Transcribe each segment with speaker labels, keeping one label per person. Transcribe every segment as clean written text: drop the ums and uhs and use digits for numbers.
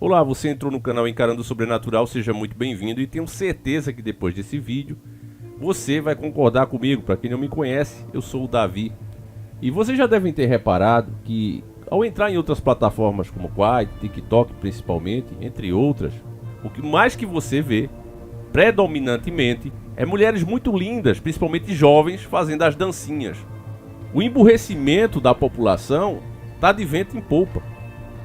Speaker 1: Olá, você entrou no canal Encarando o Sobrenatural, seja muito bem-vindo e tenho certeza que depois desse vídeo você vai concordar comigo. Para quem não me conhece, eu sou o Davi e vocês já devem ter reparado que ao entrar em outras plataformas como Quai, TikTok principalmente, entre outras, o que mais que você vê, predominantemente, é mulheres muito lindas, principalmente jovens, fazendo as dancinhas. O emburrecimento da população está de vento em popa.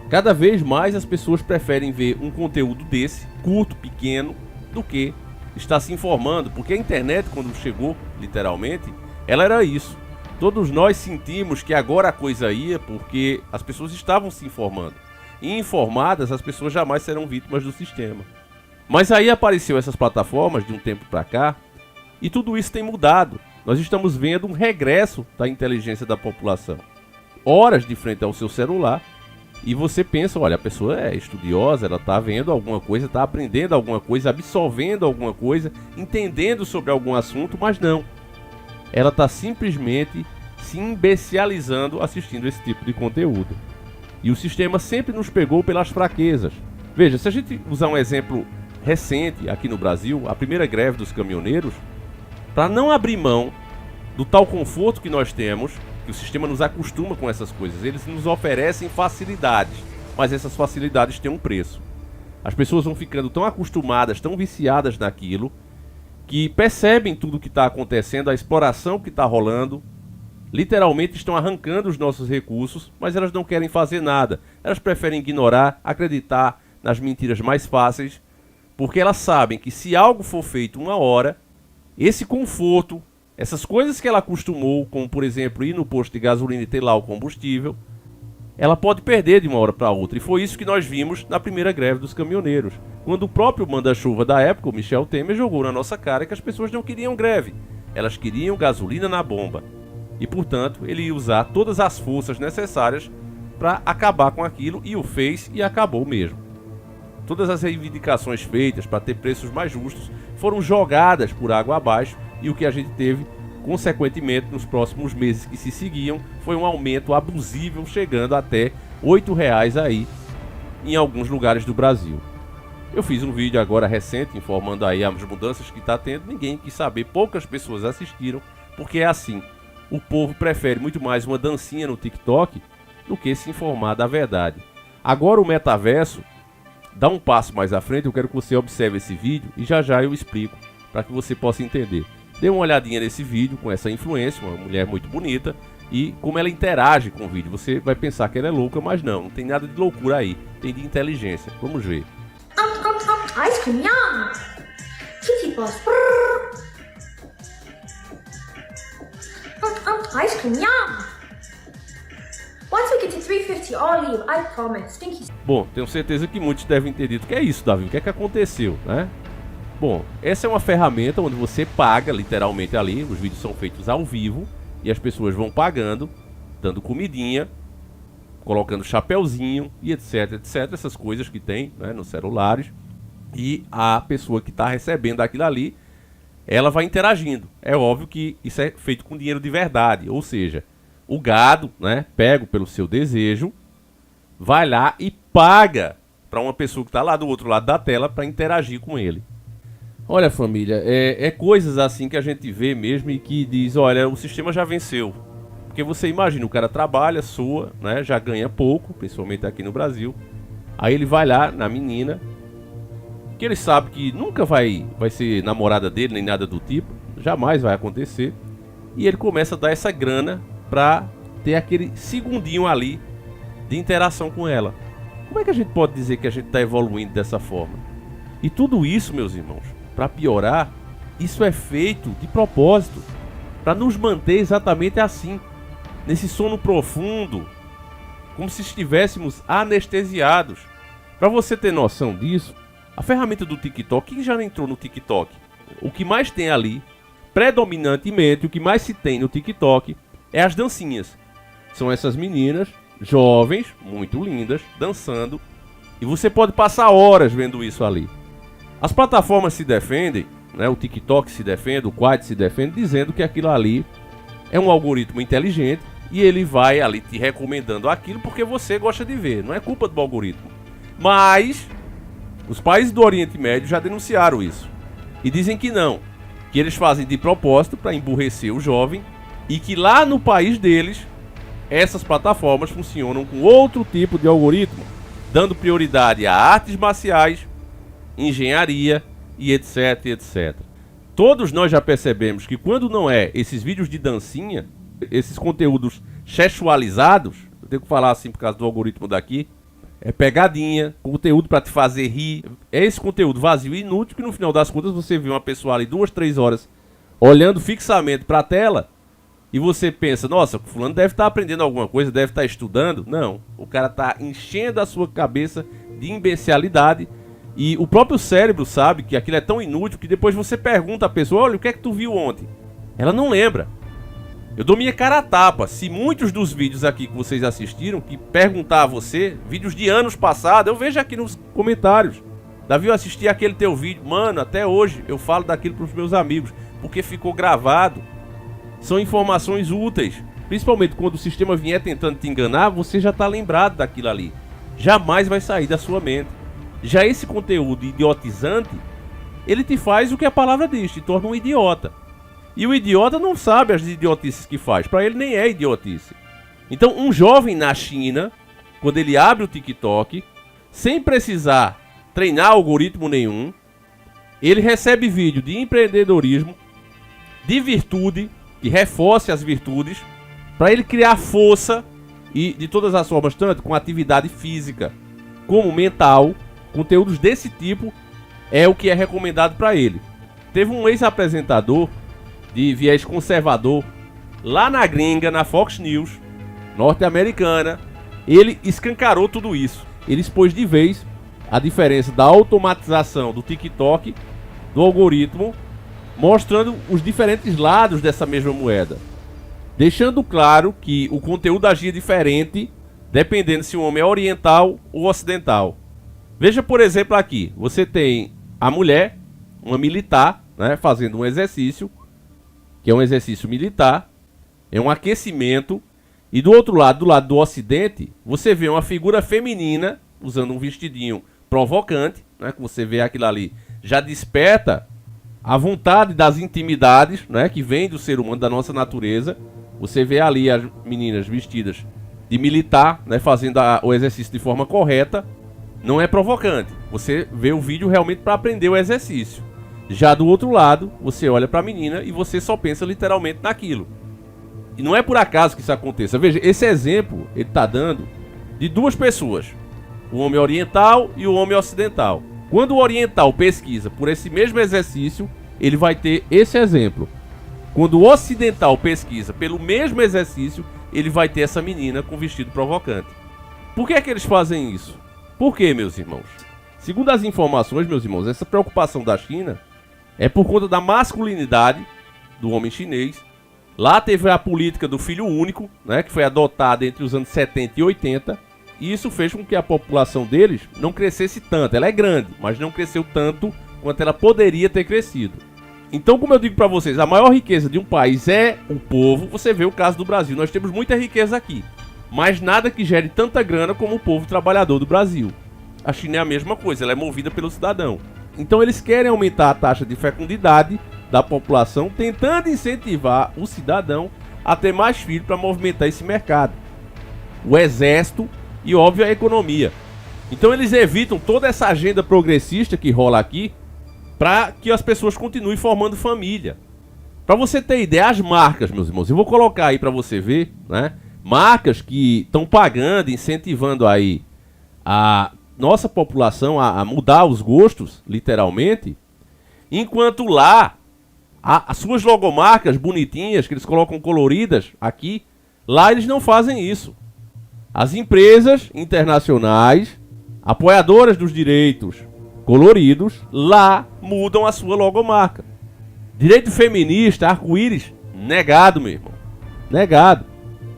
Speaker 1: Cada vez mais as pessoas preferem ver um conteúdo desse, curto, pequeno, do que estar se informando, porque a internet, quando chegou, literalmente, ela era isso. Todos nós sentimos que agora a coisa ia porque as pessoas estavam se informando. E informadas, as pessoas jamais serão vítimas do sistema. Mas aí apareceu essas plataformas de um tempo para cá e tudo isso tem mudado. Nós estamos vendo um regresso da inteligência da população. Horas de frente ao seu celular e você pensa, olha, a pessoa é estudiosa, ela está vendo alguma coisa, está aprendendo alguma coisa, absorvendo alguma coisa, entendendo sobre algum assunto, mas não. Ela está simplesmente se imbecilizando assistindo esse tipo de conteúdo. E o sistema sempre nos pegou pelas fraquezas. Veja, se a gente usar um exemplo recente aqui no Brasil, a primeira greve dos caminhoneiros, para não abrir mão do tal conforto que nós temos, que o sistema nos acostuma com essas coisas, eles nos oferecem facilidades, mas essas facilidades têm um preço. As pessoas vão ficando tão acostumadas, tão viciadas naquilo, que percebem tudo o que está acontecendo, a exploração que está rolando, literalmente estão arrancando os nossos recursos, mas elas não querem fazer nada. Elas preferem ignorar, acreditar nas mentiras mais fáceis, porque elas sabem que se algo for feito uma hora, esse conforto, essas coisas que ela acostumou, como por exemplo ir no posto de gasolina e ter lá o combustível, ela pode perder de uma hora para outra. E foi isso que nós vimos na primeira greve dos caminhoneiros, quando o próprio manda-chuva da época, o Michel Temer, jogou na nossa cara que as pessoas não queriam greve, elas queriam gasolina na bomba. E portanto ele ia usar todas as forças necessárias para acabar com aquilo, e o fez e acabou mesmo. Todas as reivindicações feitas para ter preços mais justos foram jogadas por água abaixo, e o que a gente teve, consequentemente, nos próximos meses que se seguiam, foi um aumento abusivo, chegando até R$ 8,00 aí em alguns lugares do Brasil. Eu fiz um vídeo agora recente informando aí as mudanças que está tendo, ninguém quis saber, poucas pessoas assistiram, porque é assim, o povo prefere muito mais uma dancinha no TikTok do que se informar da verdade. Agora o metaverso dá um passo mais à frente, eu quero que você observe esse vídeo e já já eu explico para que você possa entender. Dê uma olhadinha nesse vídeo com essa influência, uma mulher muito bonita, e como ela interage com o vídeo. Você vai pensar que ela é louca, mas não tem nada de loucura aí, tem de inteligência. Vamos ver.
Speaker 2: Ice cream, yum! Kitty balls, ice cream, yum! Once we get to 350, I'll leave, I promise. Stinky.
Speaker 1: Bom, tenho certeza que muitos devem ter dito que é isso, Davi, o que é que aconteceu, né? Bom, essa é uma ferramenta onde você paga, literalmente ali, os vídeos são feitos ao vivo, e as pessoas vão pagando, dando comidinha, colocando chapéuzinho, e etc, etc, essas coisas que tem, né, nos celulares, e a pessoa que está recebendo aquilo ali, ela vai interagindo. É óbvio que isso é feito com dinheiro de verdade, ou seja, o gado, né, pego pelo seu desejo, vai lá e paga para uma pessoa que está lá do outro lado da tela para interagir com ele. Olha, família, é coisas assim que a gente vê mesmo e que diz, olha, o sistema já venceu. Porque você imagina, o cara trabalha, sua, né, já ganha pouco, principalmente aqui no Brasil. Aí ele vai lá na menina, que ele sabe que nunca vai ser namorada dele, nem nada do tipo, jamais vai acontecer. E ele começa a dar essa grana pra ter aquele segundinho ali de interação com ela. Como é que a gente pode dizer que a gente está evoluindo dessa forma? E tudo isso, meus irmãos, para piorar, isso é feito de propósito, para nos manter exatamente assim, nesse sono profundo, como se estivéssemos anestesiados. Para você ter noção disso, a ferramenta do TikTok, quem já entrou no TikTok? O que mais tem ali, predominantemente, o que mais se tem no TikTok é as dancinhas. São essas meninas, jovens, muito lindas, dançando, e você pode passar horas vendo isso ali. As plataformas se defendem, né, o TikTok se defende, o Quai se defende, dizendo que aquilo ali é um algoritmo inteligente e ele vai ali te recomendando aquilo porque você gosta de ver, não é culpa do algoritmo. Mas os países do Oriente Médio já denunciaram isso. E dizem que não, que eles fazem de propósito para emburrecer o jovem e que lá no país deles, essas plataformas funcionam com outro tipo de algoritmo, dando prioridade a artes marciais, engenharia e etc, etc. Todos nós já percebemos que quando não é esses vídeos de dancinha, esses conteúdos sexualizados, eu tenho que falar assim por causa do algoritmo daqui, é pegadinha, conteúdo para te fazer rir. É esse conteúdo vazio e inútil que no final das contas você vê uma pessoa ali 2, 3 horas olhando fixamente para a tela e você pensa, nossa, o fulano deve estar aprendendo alguma coisa, deve estar estudando. Não, o cara está enchendo a sua cabeça de imbecilidade e o próprio cérebro sabe que aquilo é tão inútil que depois você pergunta à pessoa, olha, o que é que tu viu ontem? Ela não lembra. Eu dou minha cara a tapa se muitos dos vídeos aqui que vocês assistiram, que perguntar a você, vídeos de anos passados, eu vejo aqui nos comentários. Davi, eu assisti aquele teu vídeo, mano, até hoje eu falo daquilo pros meus amigos, porque ficou gravado. São informações úteis, principalmente quando o sistema vier tentando te enganar, você já tá lembrado daquilo ali. Jamais vai sair da sua mente. Já esse conteúdo idiotizante, ele te faz o que a palavra diz, te torna um idiota. E o idiota não sabe as idiotices que faz. Para ele nem é idiotice. Então um jovem na China, quando ele abre o TikTok, sem precisar treinar algoritmo nenhum, ele recebe vídeo de empreendedorismo, de virtude, que reforce as virtudes, para ele criar força e de todas as formas, tanto com atividade física como mental, conteúdos desse tipo é o que é recomendado para ele. Teve um ex-apresentador de viés conservador, lá na gringa, na Fox News, norte-americana, ele escancarou tudo isso. Ele expôs de vez a diferença da automatização do TikTok, do algoritmo, mostrando os diferentes lados dessa mesma moeda. Deixando claro que o conteúdo agia diferente, dependendo se o homem é oriental ou ocidental. Veja, por exemplo, aqui, você tem a mulher, uma militar, né, fazendo um exercício, que é um exercício militar, é um aquecimento, e do outro lado, do lado do ocidente, você vê uma figura feminina, usando um vestidinho provocante, né, que você vê aquilo ali, já desperta a vontade das intimidades, né, que vem do ser humano, da nossa natureza. Você vê ali as meninas vestidas de militar, né, fazendo o exercício de forma correta, não é provocante, você vê o vídeo realmente para aprender o exercício. Já do outro lado, você olha para a menina e você só pensa literalmente naquilo. E não é por acaso que isso aconteça. Veja, esse exemplo ele está dando de duas pessoas, o homem oriental e o homem ocidental. Quando o oriental pesquisa por esse mesmo exercício, ele vai ter esse exemplo. Quando o ocidental pesquisa pelo mesmo exercício, ele vai ter essa menina com vestido provocante. Por que é que eles fazem isso? Por quê, meus irmãos? Segundo as informações, meus irmãos, essa preocupação da China é por conta da masculinidade do homem chinês. Lá teve a política do filho único, né, que foi adotada entre os anos 70 e 80. E isso fez com que a população deles não crescesse tanto. Ela é grande, mas não cresceu tanto quanto ela poderia ter crescido. Então, como eu digo para vocês, a maior riqueza de um país é o povo. Você vê o caso do Brasil. Nós temos muita riqueza aqui, mas nada que gere tanta grana como o povo trabalhador do Brasil. A China é a mesma coisa, ela é movida pelo cidadão. Então eles querem aumentar a taxa de fecundidade da população, tentando incentivar o cidadão a ter mais filhos para movimentar esse mercado, o exército e, óbvio, a economia. Então eles evitam toda essa agenda progressista que rola aqui para que as pessoas continuem formando família. Para você ter ideia, as marcas, meus irmãos, eu vou colocar aí para você ver, né? Marcas que estão pagando, incentivando aí a nossa população a mudar os gostos, literalmente, enquanto lá as suas logomarcas bonitinhas, que eles colocam coloridas aqui, lá eles não fazem isso. As empresas internacionais, apoiadoras dos direitos coloridos, lá mudam a sua logomarca. Direito feminista, arco-íris, negado, meu irmão. Negado.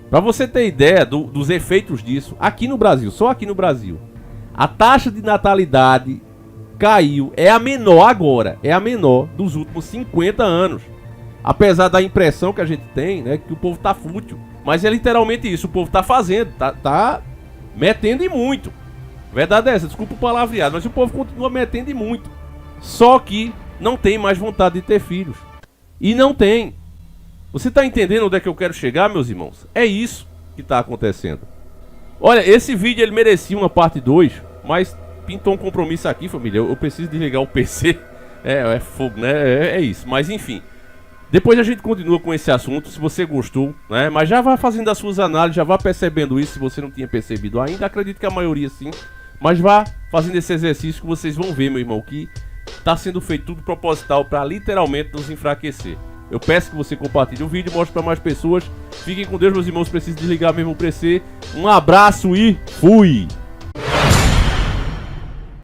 Speaker 1: Para você ter ideia dos efeitos disso, aqui no Brasil, só aqui no Brasil, a taxa de natalidade caiu, é a menor agora, é a menor dos últimos 50 anos. Apesar da impressão que a gente tem, né, que o povo tá fútil. Mas é literalmente isso, o povo tá fazendo, tá metendo e muito. Verdade é essa, desculpa o palavreado, mas o povo continua metendo e muito. Só que não tem mais vontade de ter filhos. E não tem. Você tá entendendo onde é que eu quero chegar, meus irmãos? É isso que tá acontecendo. Olha, esse vídeo ele merecia uma parte 2, mas pintou um compromisso aqui, família. Eu preciso desligar o PC. É fogo, né? É isso. Mas enfim. Depois a gente continua com esse assunto, se você gostou, né? Mas já vá fazendo as suas análises, já vá percebendo isso, se você não tinha percebido ainda. Acredito que a maioria sim. Mas vá fazendo esse exercício que vocês vão ver, meu irmão, que tá sendo feito tudo proposital para literalmente nos enfraquecer. Eu peço que você compartilhe o vídeo, mostre para mais pessoas. Fiquem com Deus, meus irmãos, preciso desligar mesmo o PC. Um abraço e fui!